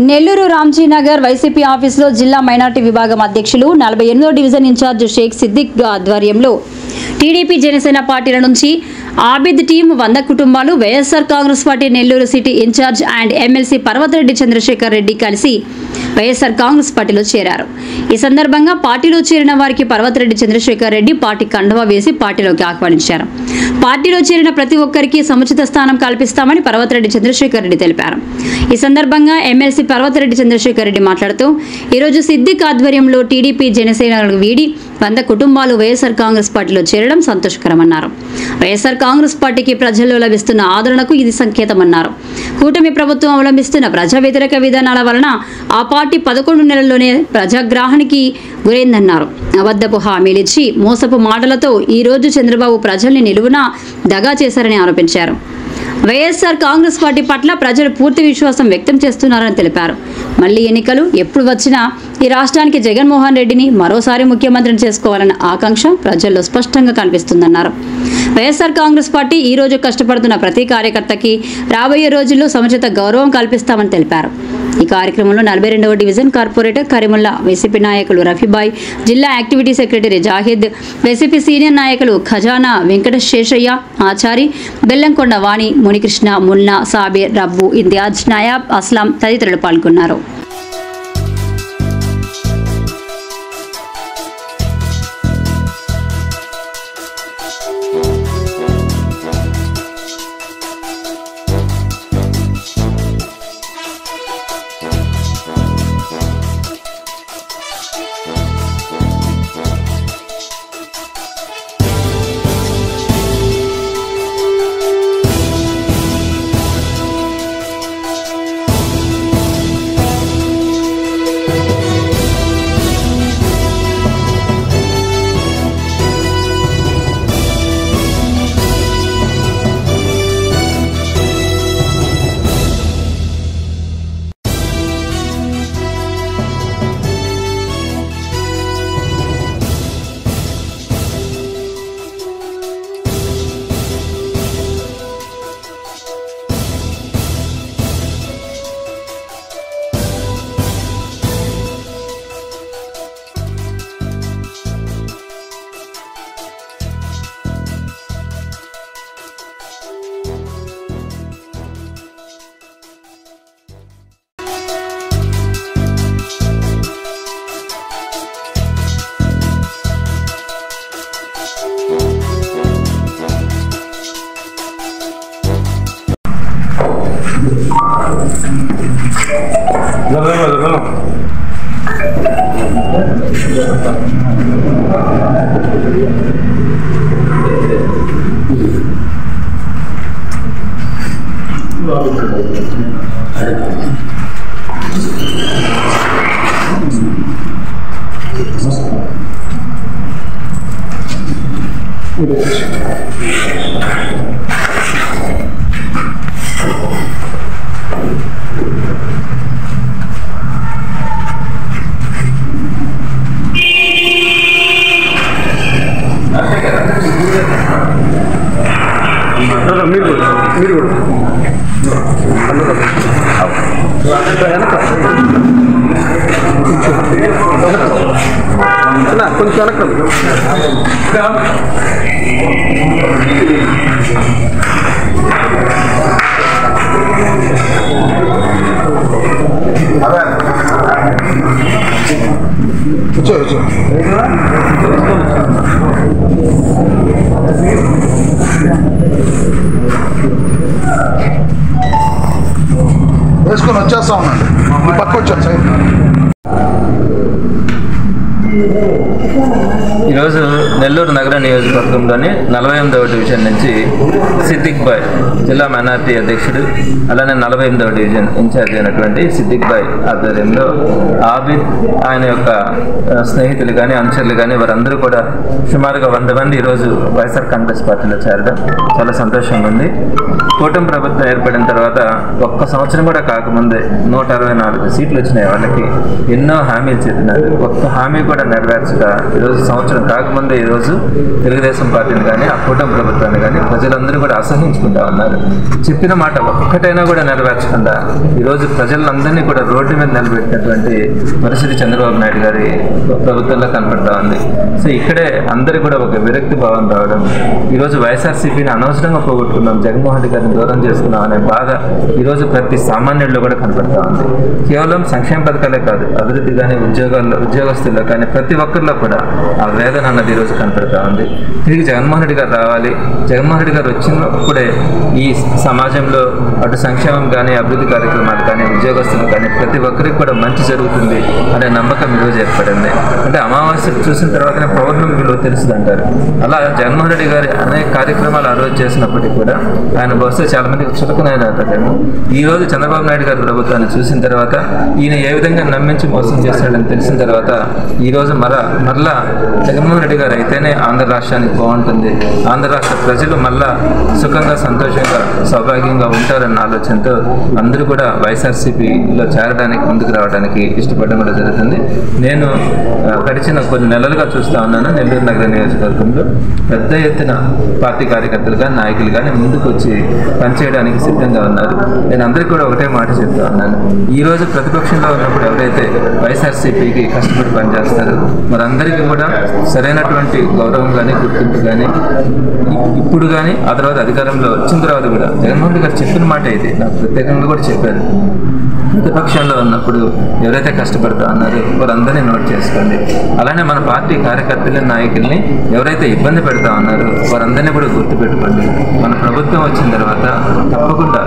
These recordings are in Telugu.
నెల్లూరు రాంజీనగర్ వైసీపీ ఆఫీసులో జిల్లా మైనార్టీ విభాగం అధ్యక్షులు 48వ డివిజన్ ఇన్ఛార్జ్ షేక్ సిద్దిక్ ఆధ్వర్యంలో టీడీపీ జనసేన పార్టీల నుంచి ఆబిద్ టీం 100 కుటుంబాలు YSR Congress party Nellore city incharge and MLC Parvathareddy Chandrasekhar Reddy కలిసి వైఎస్ఆర్ కాంగ్రెస్ పార్టీలో చేరారు. ఈ సందర్భంగా పార్టీలో చేరిన వారికి పర్వతరెడ్డి చంద్రశేఖర్ రెడ్డి పార్టీ కండువా వేసి పార్టీలోకి ఆహ్వానించారు. పార్టీలో చేరిన ప్రతి ఒక్కరికి సముచిత స్థానం కల్పిస్తామని పర్వతరెడ్డి చంద్రశేఖర్ రెడ్డి తెలిపారు. ఈ సందర్భంగా ఎమ్మెల్సీ పర్వతరెడ్డి చంద్రశేఖర్ రెడ్డి మాట్లాడుతూ ఈరోజు సిద్దిక్ ఆధ్వర్యంలో టీడీపీ జనసేనలకు వీడి 100 కుటుంబాలు వైఎస్ఆర్ కాంగ్రెస్ పార్టీలో చేరడం సంతోషకరమన్నారు. వైఎస్ఆర్ కాంగ్రెస్ పార్టీకి ప్రజల్లో లభిస్తున్న ఆదరణకు ఇది సంకేతమన్నారు. కూటమి ప్రభుత్వం అవలంబిస్తున్న ప్రజా వ్యతిరేక విధానాల వలన ఆ పార్టీ 11 నెలల్లోనే ప్రజాగ్రహానికి గురైందన్నారు. అబద్ధపు హామీలిచ్చి మోసపు మాటలతో ఈ రోజు చంద్రబాబు ప్రజల్ని నిలువునా దగా చేశారని ఆరోపించారు. వైఎస్ఆర్ కాంగ్రెస్ పార్టీ పట్ల ప్రజలు పూర్తి విశ్వాసం వ్యక్తం చేస్తున్నారని తెలిపారు. మళ్లీ ఎన్నికలు ఎప్పుడు వచ్చినా ఈ రాష్ట్రానికి జగన్మోహన్ రెడ్డిని మరోసారి ముఖ్యమంత్రిని చేసుకోవాలన్న ఆకాంక్ష ప్రజల్లో స్పష్టంగా కనిపిస్తుందన్నారు. వైఎస్ఆర్ కాంగ్రెస్ పార్టీ ఈ రోజు కష్టపడుతున్న ప్రతి కార్యకర్తకి రాబోయే రోజుల్లో సముచిత గౌరవం కల్పిస్తామని తెలిపారు. ఈ కార్యక్రమంలో 42వ డివిజన్ కార్పొరేటర్ కరీముల్లా, వైసీపీ నాయకులు రఫీబాయ్, జిల్లా activity secretary Zahid, YCP senior నాయకులు ఖజానా వెంకటశేషయ్య, ఆచారి, బెల్లంకొండ వాణి, మునికృష్ణ, మున్నా, సాబీర్, రబ్బు, ఇంతియాజ్, నాయాబ్, అస్లాం తదితరులు పాల్గొన్నారు. కొంచెం వేసుకొని వచ్చేస్తా ఉన్నాండి. పక్క వచ్చాను సార్. ఈరోజు నెల్లూరు నగర నియోజకవర్గంలోని 48వ డివిజన్ నుంచి సిద్దిక్ బాయ్ జిల్లా మైనార్టీ అధ్యక్షుడు, అలానే 48వ డివిజన్ ఇన్ఛార్జ్ అయినటువంటి సిద్దిక్ బాయ్ ఆధ్వర్యంలో ఆబిద్, ఆయన యొక్క స్నేహితులు కానీ అనుచరులు కానీ వారందరూ కూడా సుమారుగా 100 మంది ఈరోజు వైఎస్ఆర్ కాంగ్రెస్ పార్టీలో చేరడం చాలా సంతోషంగా ఉంది. కూటమి ప్రభుత్వం ఏర్పడిన తర్వాత ఒక్క సంవత్సరం కూడా కాకముందే 164 సీట్లు వచ్చినాయి. వాళ్ళకి ఎన్నో హామీలు చెప్పినారు, ఒక్క హామీ కూడా నెరవేర్చక కూడా ఈరోజు సంవత్సరం కాకముందే ఈరోజు తెలుగుదేశం పార్టీని కానీ ఆ కూటమి ప్రభుత్వాన్ని కానీ ప్రజలందరూ కూడా అసహించుకుంటా ఉన్నారు. చెప్పిన మాట ఒక్కటైనా కూడా నెరవేర్చకుండా ఈరోజు ప్రజలందరినీ కూడా రోడ్డు మీద నిలబెట్టినటువంటి పరిస్థితి చంద్రబాబు నాయుడు గారి ప్రభుత్వంలో కనపడతా ఉంది. సో ఇక్కడే అందరికీ కూడా ఒక విరక్తి భావం రావడం, ఈరోజు వైఎస్ఆర్సీపీని అనవసరంగా పోగొట్టుకున్నాం, జగన్మోహన్ రెడ్డి గారిని దూరం చేసుకున్నాం అనే బాధ ఈరోజు ప్రతి సామాన్యుల్లో కూడా కనపడతా ఉంది. కేవలం సంక్షేమ పథకాలే కాదు, అభివృద్ధి కానీ ఉద్యోగస్తుల్లో కానీ ప్రతి ఒక్కరిలో కూడా ఆ వేదన అన్నది ఈరోజు కనపడతా ఉంది. తిరిగి జగన్మోహన్ రెడ్డి గారు రావాలి, జగన్మోహన్ రెడ్డి గారు వచ్చినప్పుడే ఈ సమాజంలో అటు సంక్షేమం కానీ అభివృద్ధి కార్యక్రమాలు కానీ ఉద్యోగస్తులు కానీ ప్రతి ఒక్కరికి కూడా మంచి జరుగుతుంది అనే నమ్మకం ఈరోజు ఏర్పడింది. అంటే అమావాస్య చూసిన తర్వాతనే పౌర్ణమి విలువ తెలుస్తుంది అంటారు. అలా జగన్మోహన్ రెడ్డి గారి అనేక కార్యక్రమాలు ఆ రోజు చేసినప్పటికీ కూడా ఆయన బహుశా చాలా మందికి చులకనైపోతాడేమో. ఈ రోజు చంద్రబాబు నాయుడు గారి ప్రభుత్వాన్ని చూసిన తర్వాత ఈయన ఏ విధంగా నమ్మించి మోసం చేస్తాడని తెలిసిన తర్వాత ఈరోజు మరలా జగన్మోహన్ రెడ్డి గారు అయితేనే ఆంధ్ర రాష్ట్రానికి బాగుంటుంది, ఆంధ్ర రాష్ట్ర ప్రజలు మళ్ళా సుఖంగా సంతోషంగా సౌభాగ్యంగా ఉంటారన్న ఆలోచనతో అందరూ కూడా వైఎస్ఆర్సీపీలో చేరడానికి ముందుకు రావడానికి ఇష్టపడడం కూడా జరుగుతుంది. నేను గడిచిన కొన్ని నెలలుగా చూస్తా ఉన్నాను, నెల్లూరు నగర నియోజకవర్గంలో పెద్ద ఎత్తున పార్టీ కార్యకర్తలు కానీ నాయకులు కానీ ముందుకు వచ్చి పనిచేయడానికి సిద్ధంగా ఉన్నారు. నేను అందరికీ కూడా ఒకటే మాట చెప్తా ఉన్నాను, ఈ రోజు ప్రతిపక్షంలో ఉన్నప్పుడు ఎవరైతే వైఎస్ఆర్సీపీకి కష్టపడి పనిచేస్తారో మరందరికీ కూడా సరైనటువంటి గౌరవం కానీ గుర్తింపు కానీ ఇప్పుడు కానీ ఆ తర్వాత అధికారంలో వచ్చిన తర్వాత కూడా జగన్మోహన్ రెడ్డి గారు చెప్పిన మాట అయితే నాకు ప్రత్యేకంగా కూడా చెప్పారు. ప్రతిపక్షంలో ఉన్నప్పుడు ఎవరైతే కష్టపడతా ఉన్నారో వారందరినీ నోట్ చేసుకోండి. అలానే మన పార్టీ కార్యకర్తలని నాయకుల్ని ఎవరైతే ఇబ్బంది పెడతా ఉన్నారో వారందరినీ కూడా గుర్తుపెట్టుకోండి. మన ప్రభుత్వం వచ్చిన తర్వాత తప్పకుండా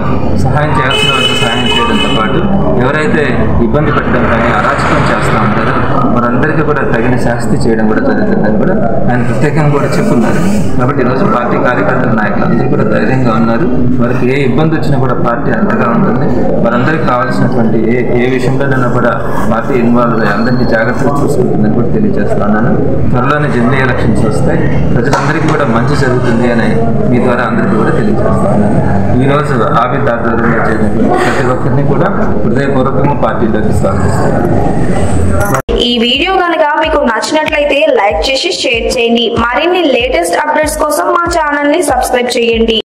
సహాయం చేయాల్సిన వాళ్ళకి సహాయం చేయడంతో పాటు ఎవరైతే ఇబ్బంది పెట్టడం కానీ అరాచకం చేస్తూ ఉంటారో వారందరికీ కూడా తగిన శాస్తి చేయడం కూడా జరుగుతుందని కూడా ఆయన ప్రత్యేకంగా కూడా చెప్పున్నారు. కాబట్టి ఈరోజు పార్టీ కార్యకర్తల నాయకులు అందరూ కూడా ధైర్యంగా ఉన్నారు. వారికి ఏ ఇబ్బంది వచ్చినా కూడా పార్టీ అండగా ఉంటుంది. వారందరికీ కావాల్సినటువంటి ఏ విషయంలోనైనా కూడా పార్టీ ఇన్వాల్వ్ అయ్యి అందరినీ జాగ్రత్తగా చూసుకుంటుందని కూడా తెలియజేస్తున్నాను. త్వరలోనే జనరల్ ఎలక్షన్స్ వస్తాయి, ప్రజలందరికీ కూడా మంచి జరుగుతుంది అని మీ ద్వారా అందరికీ కూడా తెలియజేస్తున్నాను. ఈరోజు ఆబిద్ ఆధ్వర్యంలో చేసినటువంటి ప్రతి ఒక్కరిని కూడా హృదయపూర్వకంగా పార్టీలోకి స్వాగతిస్తున్నాను. ఈ వీడియో కనుక మీకు నచ్చినట్లయితే లైక్ చేసి షేర్ చేయండి. మరిన్ని లేటెస్ట్ అప్డేట్స్ కోసం మా ఛానల్ ని సబ్స్క్రైబ్ చేయండి.